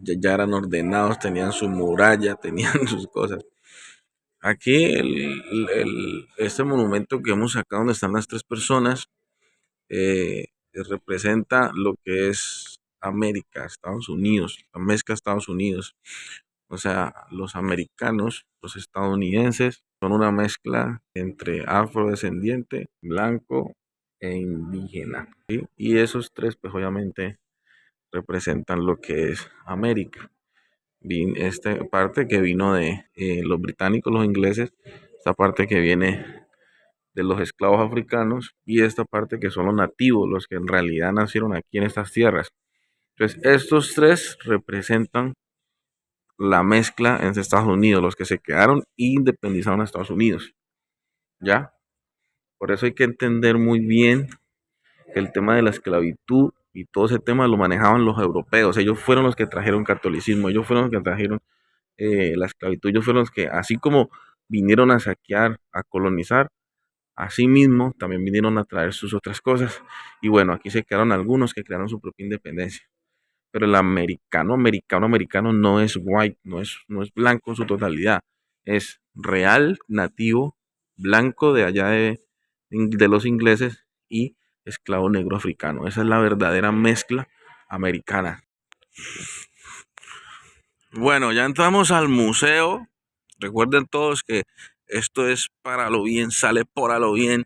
ya eran ordenados, tenían su muralla, tenían sus cosas. Aquí este monumento que hemos sacado donde están las tres personas representa lo que es América, Estados Unidos, la mezcla Estados Unidos. O sea, los americanos, los estadounidenses, son una mezcla entre afrodescendiente, blanco e indígena, ¿sí? Y esos tres, pues obviamente representan lo que es América. Esta parte que vino de los británicos, los ingleses, esta parte que viene de los esclavos africanos y esta parte que son los nativos, los que en realidad nacieron aquí en estas tierras. Entonces, estos tres representan la mezcla entre Estados Unidos, los que se quedaron e independizaron a Estados Unidos. ¿Ya? Por eso hay que entender muy bien que el tema de la esclavitud y todo ese tema lo manejaban los europeos. Ellos fueron los que trajeron catolicismo, ellos fueron los que trajeron la esclavitud, ellos fueron los que, así como vinieron a saquear, a colonizar, así mismo también vinieron a traer sus otras cosas. Y bueno, aquí se quedaron algunos que crearon su propia independencia. Pero el americano no es white, no es blanco en su totalidad. Es real, nativo, blanco de allá de los ingleses y esclavo negro africano. Esa es la verdadera mezcla americana. Bueno, ya entramos al museo. Recuerden todos que esto es para lo bien, sale por a lo bien.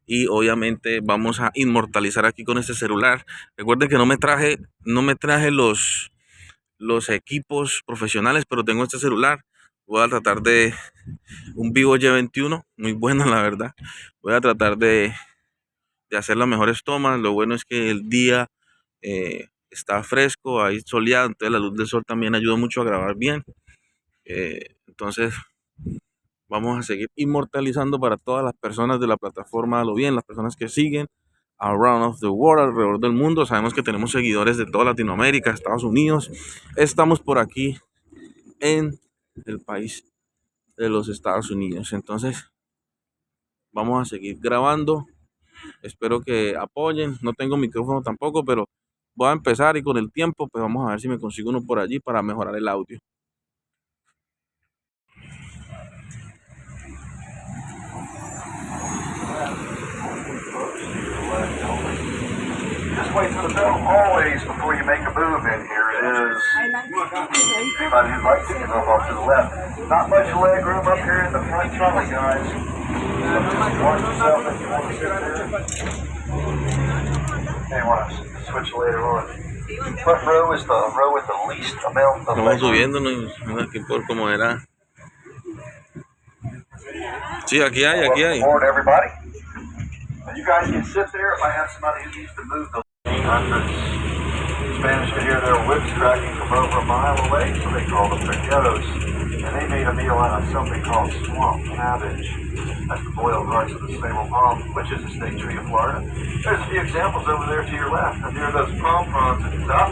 Y obviamente vamos a inmortalizar aquí con este celular. Recuerden que no me traje los equipos profesionales, pero tengo este celular. Voy a tratar de un Vivo Y21, muy bueno la verdad. Voy a tratar de hacer las mejores tomas. Lo bueno es que el día está fresco, hay soleado, entonces la luz del sol también ayuda mucho a grabar bien. Entonces vamos a seguir inmortalizando para todas las personas de la plataforma a lo bien, las personas que siguen around of the world, alrededor del mundo. Sabemos que tenemos seguidores de toda Latinoamérica, Estados Unidos. Estamos por aquí en el país de los Estados Unidos. Entonces vamos a seguir grabando. Espero que apoyen. No tengo micrófono tampoco, pero voy a empezar y con el tiempo pues vamos a ver si me consigo uno por allí para mejorar el audio. Just wait for the bell. Always, before you make a move in here, is anybody who'd like to can move off to the left. Not much leg room up here in the front trolley, guys. So just watch yourself if you want to sit there. Hey, want to switch later on. Front row is the row with the least amount of Vamos subiéndonos aquí por como era. Sí, aquí hay. Forward, everybody. You guys can sit there. If I have somebody who needs to move the 1800s Spanish to hear their whips cracking from over a mile away, so they called them frijoles. And they made a meal out of something called swamp cabbage. That's the boiled hearts of the Sable palm, which is a state tree of Florida. There's a few examples over there to your left. And near those palm fronds and stuff,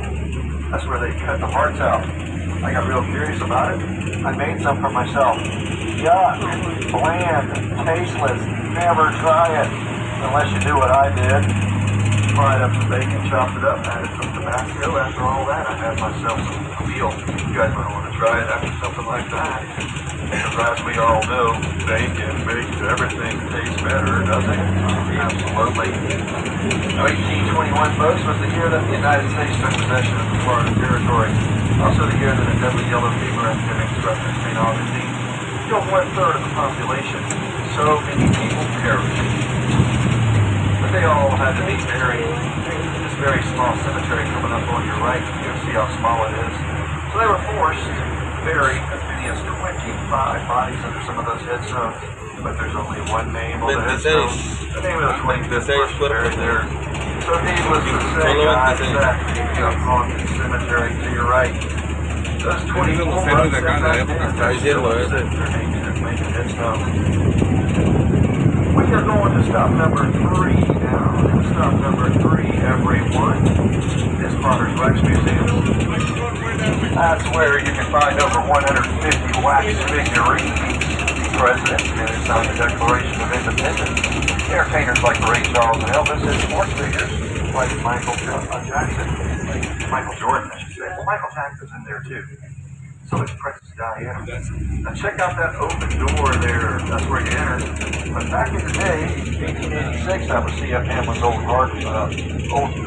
that's where they cut the hearts out. I got real curious about it. I made some for myself. Yuck, bland, tasteless, never try it. Unless you do what I did, fried up some bacon, chopped it up, added some Tabasco. After all that, I had myself a meal. You guys might want to try it after something like that. Because as we all know, bacon makes everything taste better, doesn't it? Absolutely. Now, 1821, folks, was the year that the United States took possession of the Florida territory. Also the year that a deadly yellow fever epidemic struck in St. Augustine. Killed 1/3 of the population. So many people perished. But they all had to be buried in this very small cemetery coming up on your right. You can see how small it is. So they were forced to bury as many as 25 bodies under some of those headstones. But there's only one name on the headstone. The name of the 25th buried there. So needless to say, guys, that on the cemetery to your right. Those 24 months we are going to stop number 3 now. Stop number 3, everyone, is Potter's Wax Museum. That's where you can find over 150 wax figurines. Presidents who signed the Declaration of Independence. Entertainers like Ray Charles and Elvis, and sports figures like Michael Jackson, like Michael Jordan, I should say. Michael Jackson's in there too. So is Princess Diana. Now check out that open door there. That's where you enter. But back in the day, 1886, that was C.F. Hamlin's old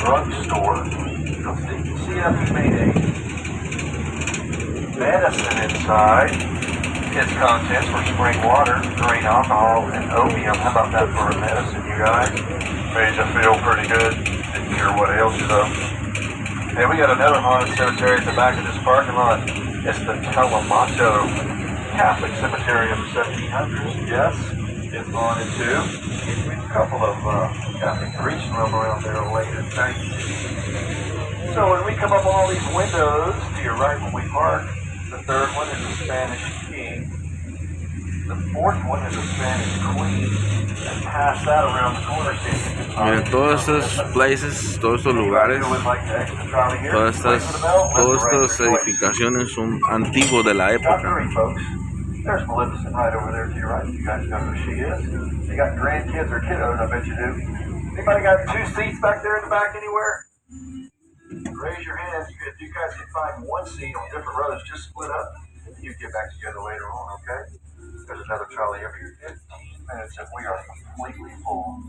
drugstore. C.F. made a medicine inside. Its contents were spring water, grain alcohol, and opium. How about that for a medicine, you guys? Made you feel pretty good. Didn't care what ails you though. Hey, we got another haunted cemetery at the back of this parking lot. It's the Telemacho Catholic Cemetery of the 1700s. Yes, it's haunted too. A couple of Catholic priests roam around there late at night. So when we come up on all these windows to your right when we park, the third one is a Spanish king. The fourth one is a Spanish queen. And pass that around the corner, see if you can find Miren, todos estos places, todos estos lugares, todas estas edificaciones son antiguos de la época. There's Maleficent right over there to your right. You guys know who she is. You got grandkids or kiddos, I bet you do. Anybody got 2 seats back there in the back anywhere? Raise your hand. If you guys can find 1 seat on different rows, just split up. You get back together later on, okay? There's another trolley every 15 minutes and we are completely full.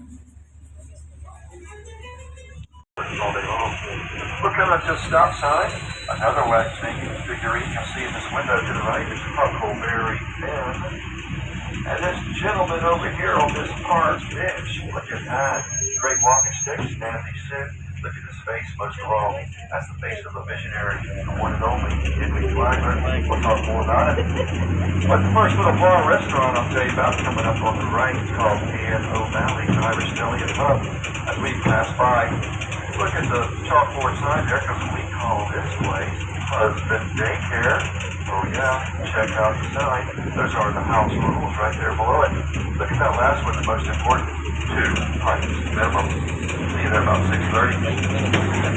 All day long. We're coming up to a stop sign. Another wax figurine you'll see in this window to the right is Huckleberry Finn. And this gentleman over here on this park bench, look at that. Great walking stick, Nancy Sid. Look at his face, most of all. That's the face of a visionary, the one and only Henry Flagler. We'll talk more about it. But the first little bar restaurant I'll tell you about coming up on the right is called Ann O'Malley's Irish Deli and Pub. As we pass by, look at the chalkboard sign there, because we call this place Husband Daycare. Oh yeah, check out the sign. Those are the house rules right there below it. Look at that last one, the most important. 2 pints minimum. See you there about 6:30.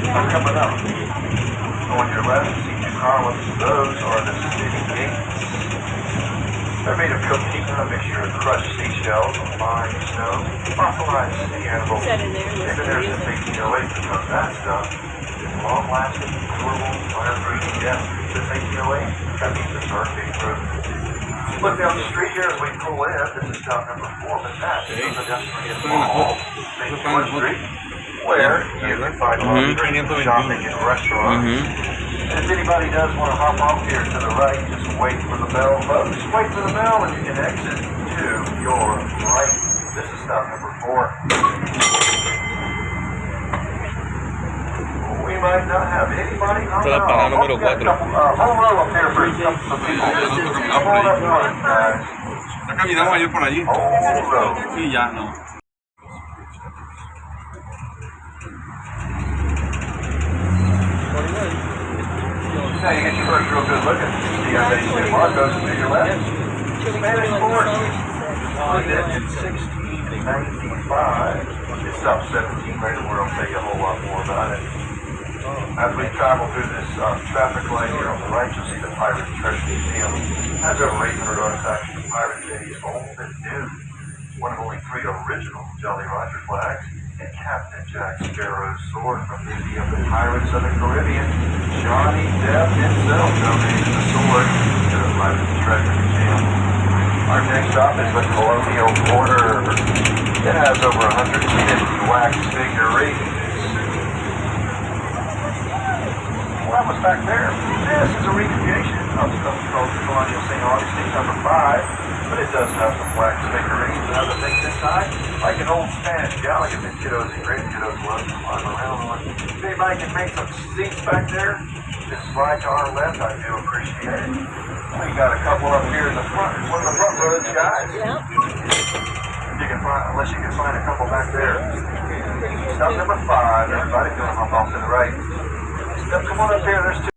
I'm coming up. On your left, see 2 columns. Those are the city gates. They're made of coquina, a mixture of crushed seashells, fine snow, fossilized sea animals. They've been there since 1808 because that stuff is long-lasting, durable, fire-breathing. Yes, since 1808, that means it's hurricane-proof. Look down the street here as we pull in. This is stop number 4, but that is the Destination Mall, St. George Street, where you can find shopping and restaurants. And if anybody does want to hop off here to the right, just wait for the bell, folks. Wait for the bell and you can exit to your right. This is stop number 4. We might not have anybody on the número 4. whole row up here for some people. Come on up front, guys. Ya caminamos ayer por allí. Whole row. Sí, ya no. Now you get your first real good look at the Agustin Tour goes to your left. Spanish Fort. Founded in 1695. It's stopped 17 later where I'll tell you a whole lot more about it. As we travel through this traffic light here on the right, you'll see the Pirate Treasure Museum. It has over 800 artifacts from pirate days, old and new. One of only 3 original Jolly Roger flags. And Captain Jack Sparrow's sword from the Pirates of the Caribbean. Johnny Depp himself donated the sword to the Pirate Treasure Museum. Our next stop is the Colonial Quarter. It has over 150 wax figurines. Well, that was back there. This is a recreation of something called the Colonial St. Augustine, number 5. But it does have some wax figurines and other things inside, like an old Spanish galleon that kiddos and great kiddos love to climb around on. If anybody can make some seats back there, just slide to our left, I do appreciate it. We got a couple up here in the front, one of the front rows, guys. Yep. You can find, unless you can find a couple back there. Stop number 5, everybody's gonna hop off to the right. Come on up here, there's 2.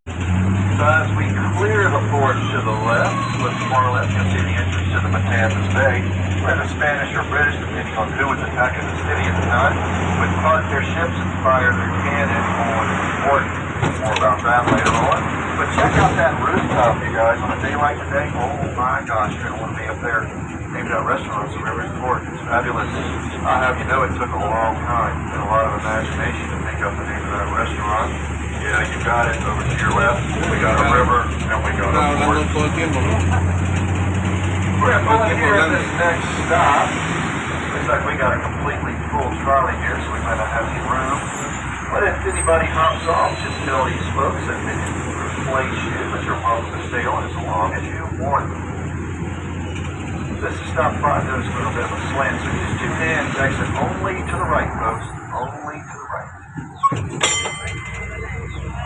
As we clear the fort to the left, look far left, you'll see the entrance to the Matanzas Bay, where the Spanish or British, depending on who was attacking the city at the time, would park their ships and fire their cannon on the fort. More about that later on. But check out that rooftop, you guys, on a day like today. Oh my gosh, you're going to want to be up there. Maybe that restaurant's the River's Fort. It's fabulous. I have you know it took a long time and a lot of imagination to think up the name of that restaurant. Yeah, you got it. Over to your left, we got a river, and we got a port. Hablando todo el tiempo, ¿no? We're going to pull in here at this next stop. Looks like we got a completely full trolley here, so we might not have any room. But if anybody hops off, just tell these folks that they can replace you, but you're welcome to stay on as long as you want. This is stop 5. Notice a little bit of a slant, so use 2 hands, exit only to the right, folks. Only to the right.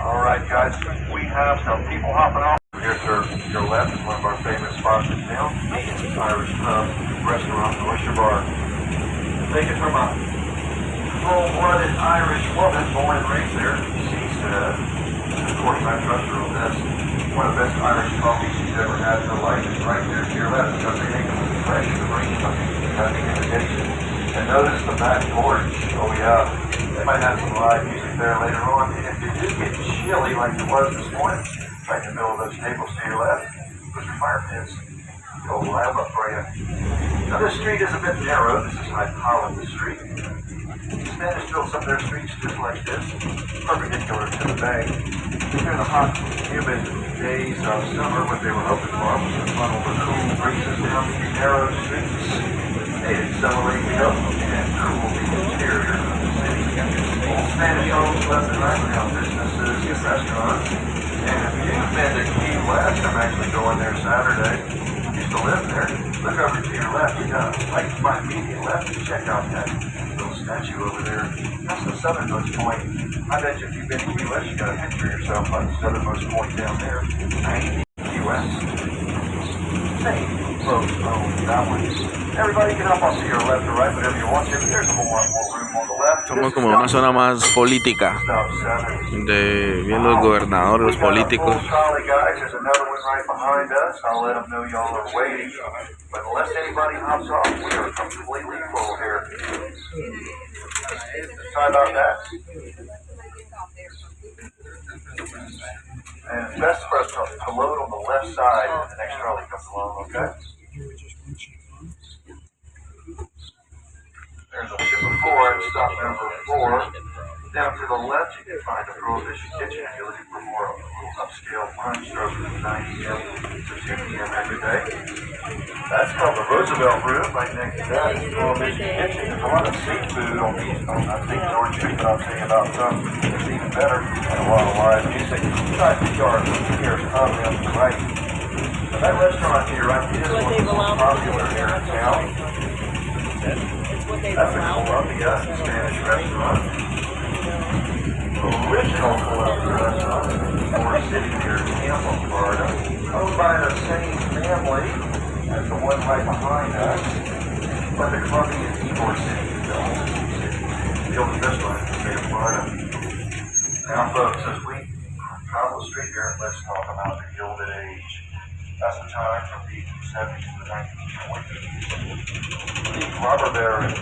All right, guys, we have some people hopping off. Here to your left is one of our famous spots in town. It's Irish Pub, Restaurant, and Oyster Bar. Take it from a full-blooded Irish woman, born and raised there. She said, of course, I trust her on this. One of the best Irish coffees she's ever had in her life is right there to your left, because they make them fresh and green, having imitation. And notice the back porch. Oh yeah, they might have some live music there later on. And if you do get chilly like it was this morning, right in the middle of those tables to your left, those are fire pits. Go live up for you. Now this street is a bit narrow. This is High Holland Street. Spanish built some of their streets just like this, perpendicular to the bank. During the hot, humid days of summer, what they were hoping for was to funnel the cool breezes down these narrow streets. They accelerate the up and cool the interior of the city. Old Spanish homes, left and right now, businesses, restaurants. And if you've been to Key West, I'm actually going there Saturday. Used to live there. Look over to your left. You got right to my immediate left. Check out that little statue over there. That's the southernmost point. I bet you if you've been to Key West, you got to picture yourself on the southernmost point down there. Key West. Hey, folks, that one. Everybody get up. I'll see your left or right, whatever you want to. There's a whole lot more room on the left. Somos como una zona más política, de viendo el gobernador, los políticos. There's another one right behind us. I'll let them know y'all are waiting. But unless anybody hops off, we are completely full here. Sorry about that. And it's best for us to load on the left side when the next trolley comes along, okay? There's a ship of 4 at stop number 4. Down to the left, you can find the Prohibition Kitchen if you're looking for more upscale lunch served from 9 a.m. to 2 p.m. every day. That's called the Roosevelt Room. Right next to that is Prohibition Kitchen. There's a lot of seafood on these. I think George Street, but I'll tell you about some that's even better. And a lot of live music. Try to yard. Here's probably on the right. Now that restaurant here, right, is one of the most popular here in town. That's a Columbia Spanish restaurant. Original Columbia restaurant in City here in Tampa, Florida, owned by the same family as the one right behind us, but the Columbia is Ybor City, the oldest restaurant in the state of Florida. Now, folks, as we travel the street here, let's talk about the Gilded Age. That's the time from the 1870s to the 1920s. The robber baron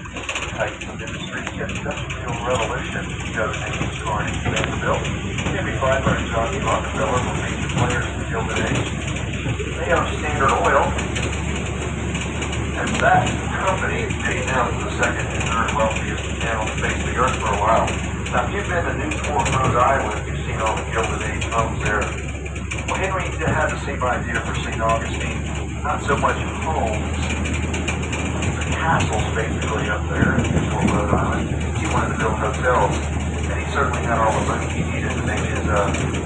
types of industry get such a real revolution. Goes into the story in Vanderbilt. Jimmy Fifer and John D. Rockefeller were major players in the Gilded Age. They owned Standard Oil, and that company made them the second and third wealthiest man on the face of the earth for a while. Now, if you've been to Newport, Rhode Island, you've seen all the Gilded Age homes there. Well, Henry had the same idea for St. Augustine. Not so much homes, the castles basically up there in Newport, Rhode Island. He wanted to build hotels, and he certainly had all the money he needed to make his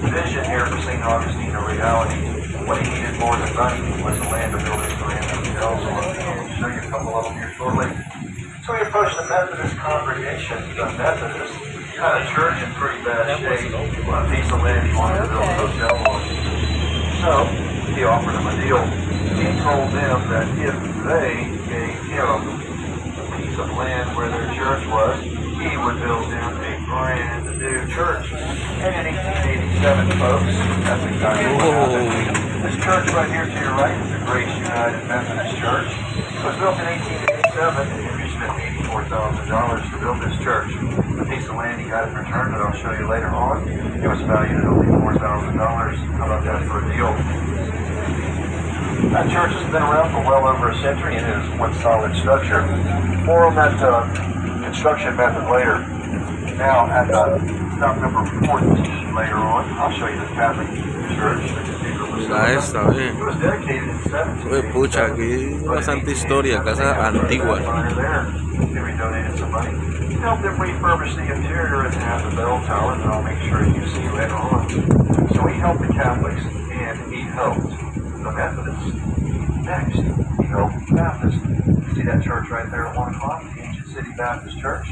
vision here for St. Augustine a reality. What he needed more than money was the land to build his grand hotels on. I'll show you a couple of them here shortly. So we approached the Methodist congregation. The Methodist had a church in pretty bad shape. On a piece of land he wanted to build a hotel on. So he offered them a deal. He told them that if they gave him a piece of land where their church was, he would build them a brand new church. And in 1887, folks, that's exactly what happened. This church right here to your right is the Grace United Methodist Church. It was built in 1887, and Henry spent $84,000 to build this church. The piece of land he got in return that I'll show you later on, it was valued at only $4,000. How about that for a deal? That church has been around for well over a century and is one solid structure. More on that construction method later. Now, at the Stop number 14 later on. I'll show you the Catholic Church, the Cathedral Mira esta, Basilica. ve. It was dedicated in Oye, pucha, 1787. aquí hay bastante historia, casa antigua. Henry donated some money. Helped them refurbish the interior and have the bell tower that I'll make sure you see later on. So he helped the Catholics and he helped the Methodists. Next, he helped the Baptists. See that church right there at 1 o'clock? The Ancient City Baptist Church.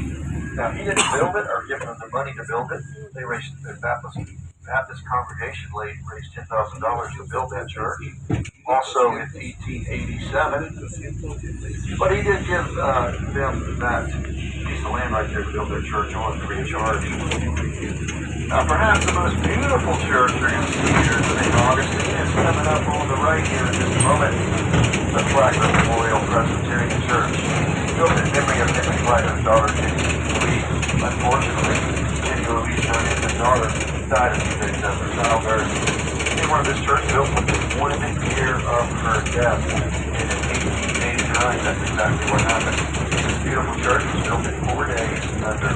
Now, he didn't build it or give them the money to build it. They raised the Baptist congregation raised $10,000 to build that church. Also in 1887. But he did give them that piece of land right there to build their church on free of charge. Now, perhaps the most beautiful church you're going to see here is St. Augustine. It's coming up on the right here in just a moment. The Flagler Memorial Presbyterian Church. Built in memory of Henry Flagler's daughter, Jenny Louise. Unfortunately, Jenny Louise, her infant daughter, died a few days after childbirth. They wanted this church built within 1 year of her death. And in 1889, that's exactly what happened. This beautiful church was built in 4 days under